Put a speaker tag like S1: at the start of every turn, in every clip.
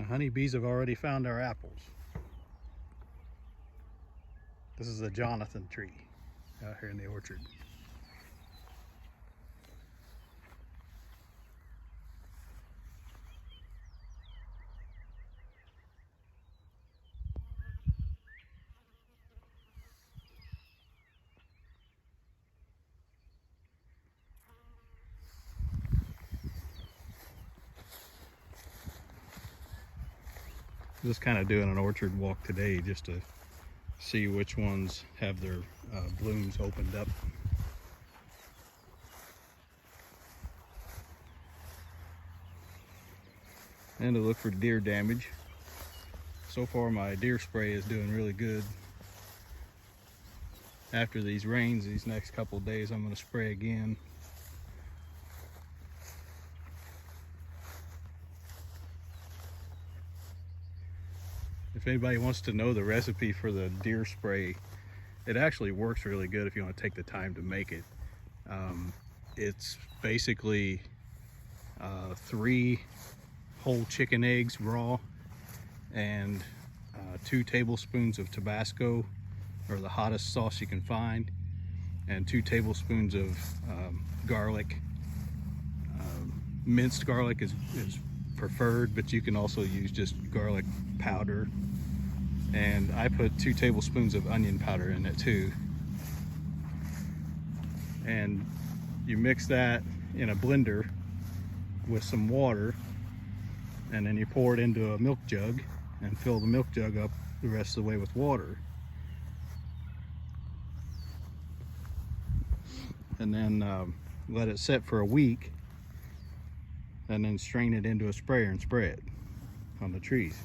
S1: Honeybees have already found our apples. This is a Jonathan tree out here in the orchard. Just kind of doing an orchard walk today just to see which ones have their blooms opened up. And to look for deer damage. So far my deer spray is doing really good. After these rains, these next couple of days, I'm going to spray again. If anybody wants to know the recipe for the deer spray, it actually works really good if you want to take the time to make it. It's basically 3 whole chicken eggs raw and 2 tablespoons of Tabasco, or the hottest sauce you can find, and 2 tablespoons of garlic. Minced garlic is preferred, but you can also use just garlic powder. And I put 2 tablespoons of onion powder in it too. And you mix that in a blender with some water, and then you pour it into a milk jug and fill the milk jug up the rest of the way with water. And then let it set for a week, and then strain it into a sprayer and spray it on the trees.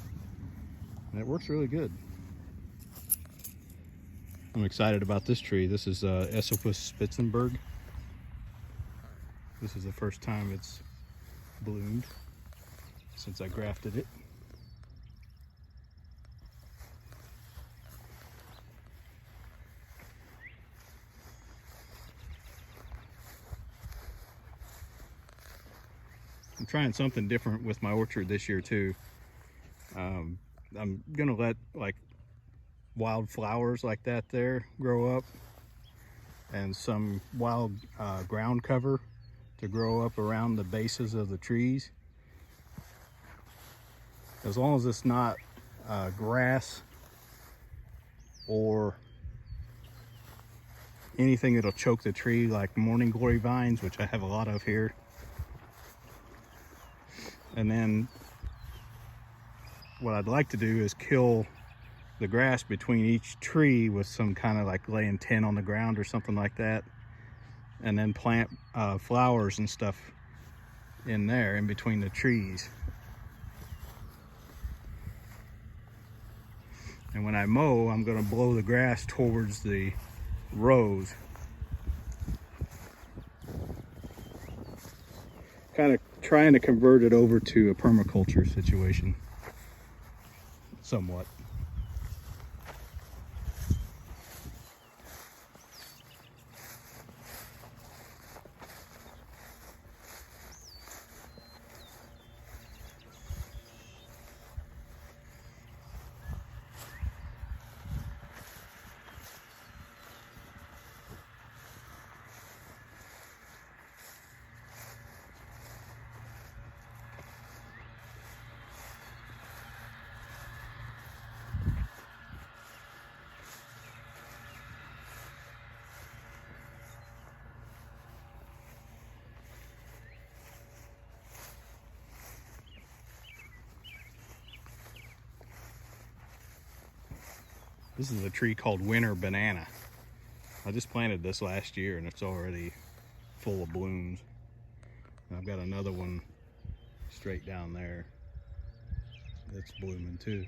S1: And it works really good. I'm excited about this tree. This is Esopus Spitzenberg. This is the first time it's bloomed since I grafted it. I'm trying something different with my orchard this year too. I'm gonna let like wild flowers like that there grow up, and some wild ground cover to grow up around the bases of the trees. As long as it's not grass or anything that'll choke the tree, like morning glory vines, which I have a lot of here. And then what I'd like to do is kill the grass between each tree with some kind of like laying tin on the ground or something like that, and then plant flowers and stuff in there in between the trees. And when I mow, I'm going to blow the grass towards the rows, kind of trying to convert it over to a permaculture situation somewhat. This is a tree called Winter Banana. I just planted this last year and it's already full of blooms. And I've got another one straight down there that's blooming too.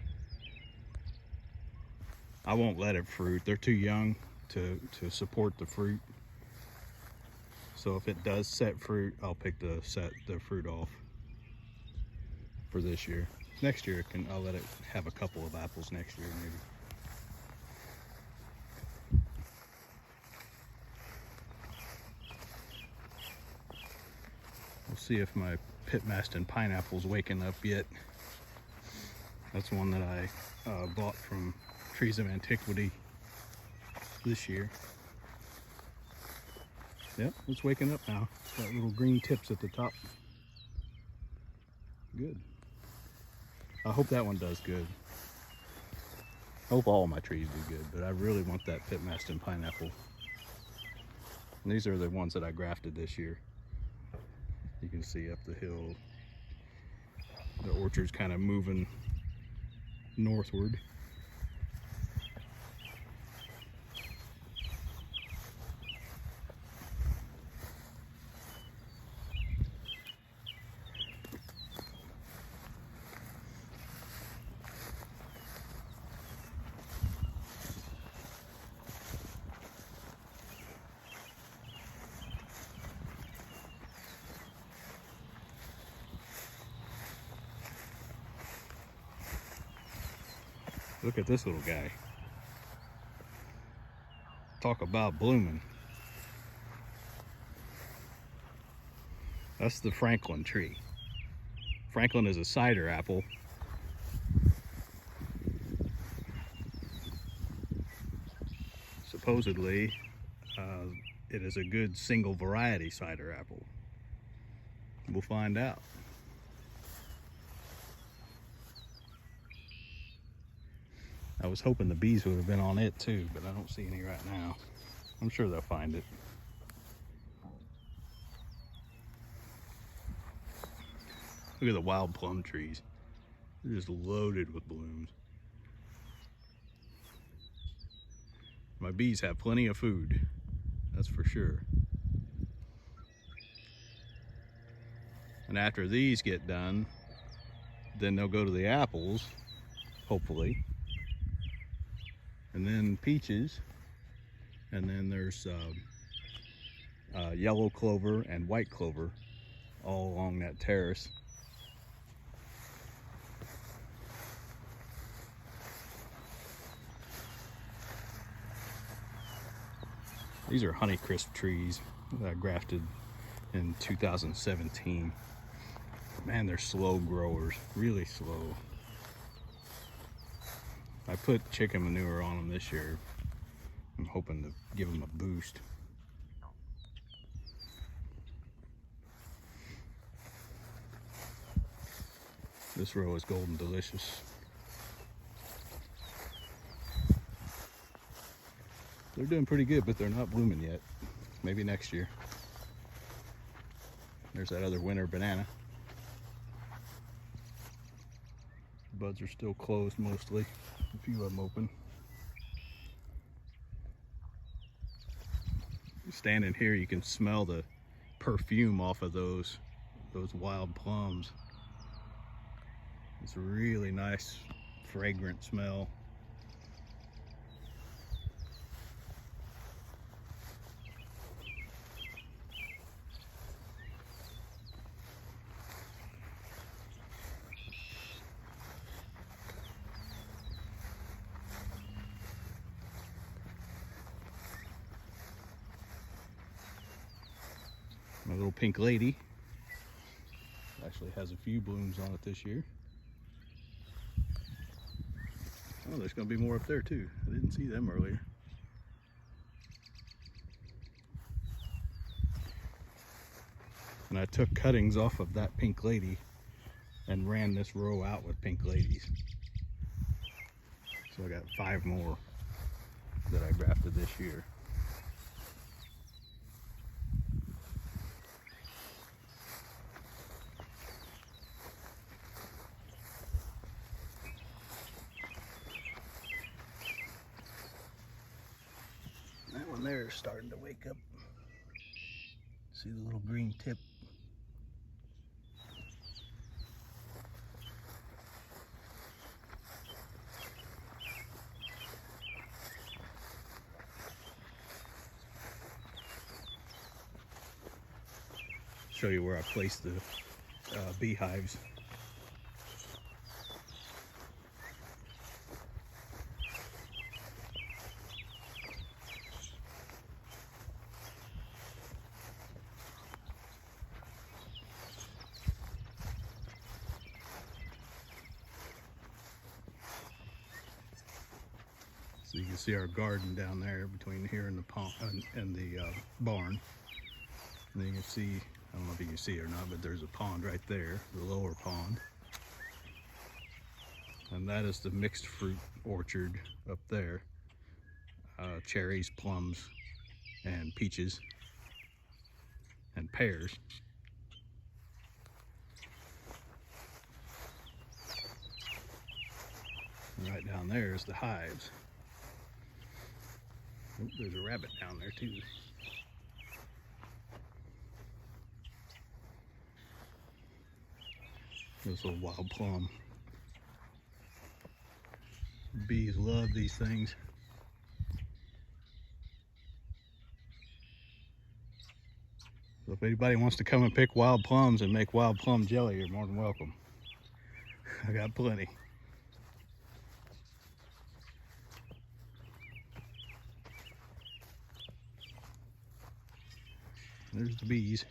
S1: I won't let it fruit. They're too young to support the fruit. So if it does set fruit, I'll pick the fruit off for this year. Next year I'll let it have a couple of apples next year maybe. We'll see if my Pitmaston pineapple's waking up yet. That's one that I bought from Trees of Antiquity this year. Yep, it's waking up now. It's got little green tips at the top. Good. I hope that one does good. I hope all my trees do good, but I really want that Pitmaston pineapple. And these are the ones that I grafted this year. You can see up the hill, the orchard's kind of moving northward. Look at this little guy. Talk about blooming. That's the Franklin tree. Franklin is a cider apple. Supposedly, it is a good single variety cider apple. We'll find out. I was hoping the bees would have been on it too, but I don't see any right now. I'm sure they'll find it. Look at the wild plum trees. They're just loaded with blooms. My bees have plenty of food, that's for sure. And after these get done, then they'll go to the apples, hopefully. And then peaches, and then there's yellow clover and white clover all along that terrace. These are Honeycrisp trees that I grafted in 2017. Man, they're slow growers, really slow. I put chicken manure on them this year. I'm hoping to give them a boost. This row is Golden Delicious. They're doing pretty good, but they're not blooming yet. Maybe next year. There's that other winter banana. Buds are still closed mostly. A few of them open. Standing here, you can smell the perfume off of those wild plums. It's a really nice, fragrant smell. My little pink lady actually has a few blooms on it this year. Oh, there's going to be more up there too. I didn't see them earlier. And I took cuttings off of that pink lady and ran this row out with pink ladies. So I got 5 more that I grafted this year. That one there is starting to wake up. See the little green tip? Show you where I placed the beehives. So you can see our garden down there between here and the pond and the barn. And then you can see, I don't know if you can see it or not, but there's a pond right there, the lower pond. And that is the mixed fruit orchard up there. Cherries, plums, and peaches, and pears. And right down there is the hives. Oh, there's a rabbit down there too. This little wild plum. Bees love these things. So if anybody wants to come and pick wild plums and make wild plum jelly, you're more than welcome. I got plenty. There's the bees.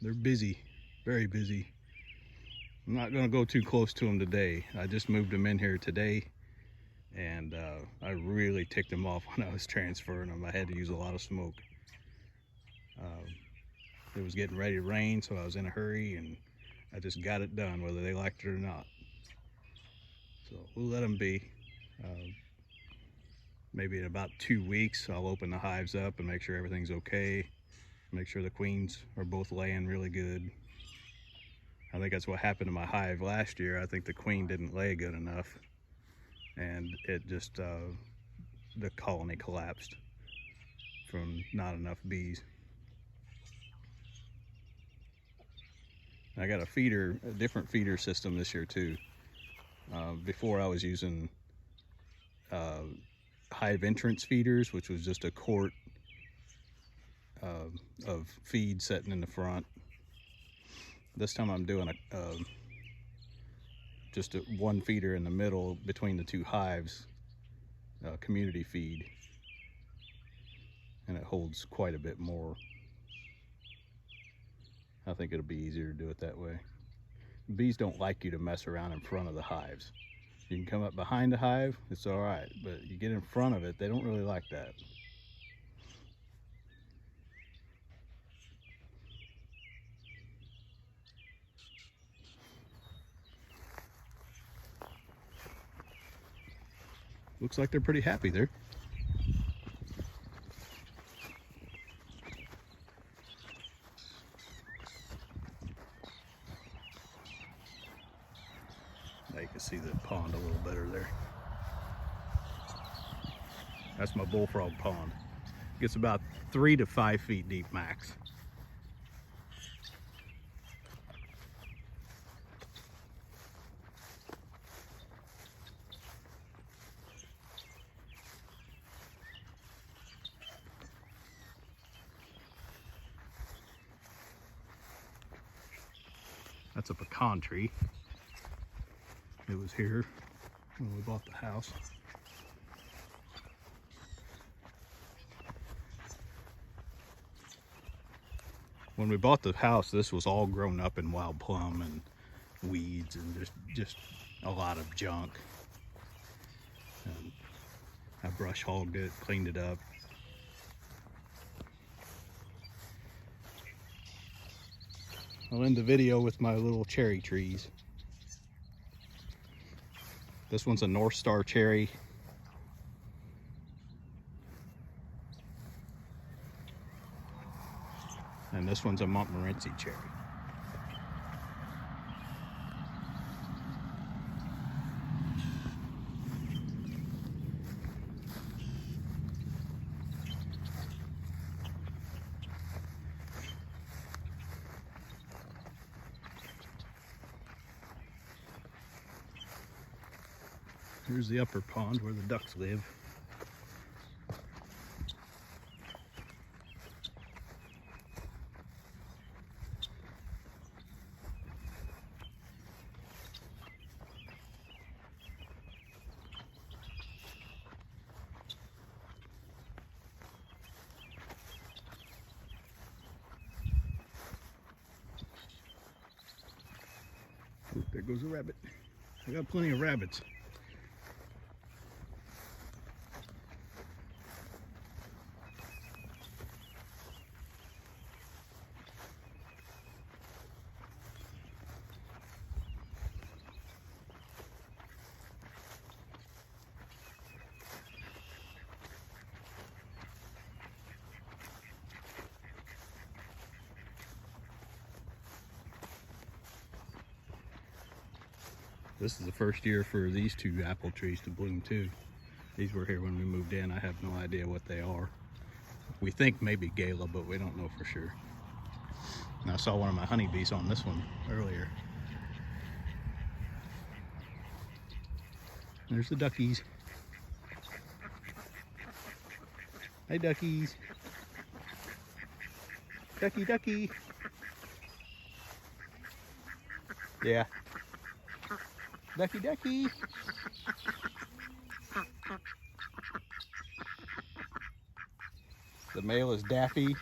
S1: They're busy, very busy. I'm not going to go too close to them today. I just moved them in here today, and I really ticked them off when I was transferring them. I had to use a lot of smoke. It was getting ready to rain, so I was in a hurry, and I just got it done, whether they liked it or not. So we'll let them be. Maybe in about 2 weeks, I'll open the hives up and make sure everything's okay. Make sure the queens are both laying really good. I think that's what happened to my hive last year. I think the queen didn't lay good enough, and it just, the colony collapsed from not enough bees. I got a different feeder system this year too. Before I was using hive entrance feeders, which was just a quart of feed sitting in the front. This time I'm doing just one feeder in the middle between the two hives, community feed, and it holds quite a bit more. I think it'll be easier to do it that way. Bees don't like you to mess around in front of the hives. You can come up behind the hive, it's all right, but you get in front of it, they don't really like that. Looks like they're pretty happy there. Now you can see the pond a little better there. That's my bullfrog pond. It gets about 3 to 5 feet deep max. That's a pecan tree. It was here when we bought the house. When we bought the house, this was all grown up in wild plum and weeds and just a lot of junk. And I brush hogged it, cleaned it up. I'll end the video with my little cherry trees. This one's a North Star cherry. And this one's a Montmorency cherry. Here's the upper pond where the ducks live. Oop, there goes a rabbit. I got plenty of rabbits. This is the first year for these two apple trees to bloom too. These were here when we moved in. I have no idea what they are. We think maybe gala, but we don't know for sure. And I saw one of my honeybees on this one earlier. There's the duckies. Hey duckies. Ducky, ducky. Yeah. Ducky, ducky. The male is Daffy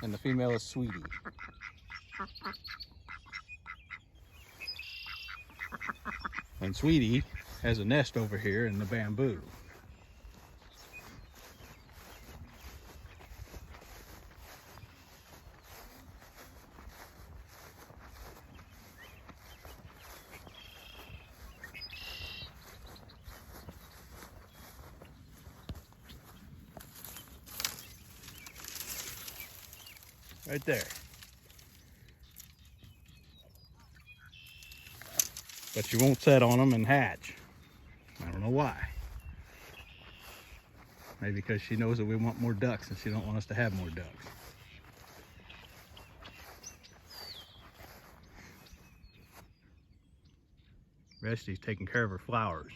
S1: and the female is Sweety. And Sweety has a nest over here in the bamboo. Right there. But she won't set on them and hatch. I don't know why. Maybe because she knows that we want more ducks and she don't want us to have more ducks. Vesti's taking care of her flowers.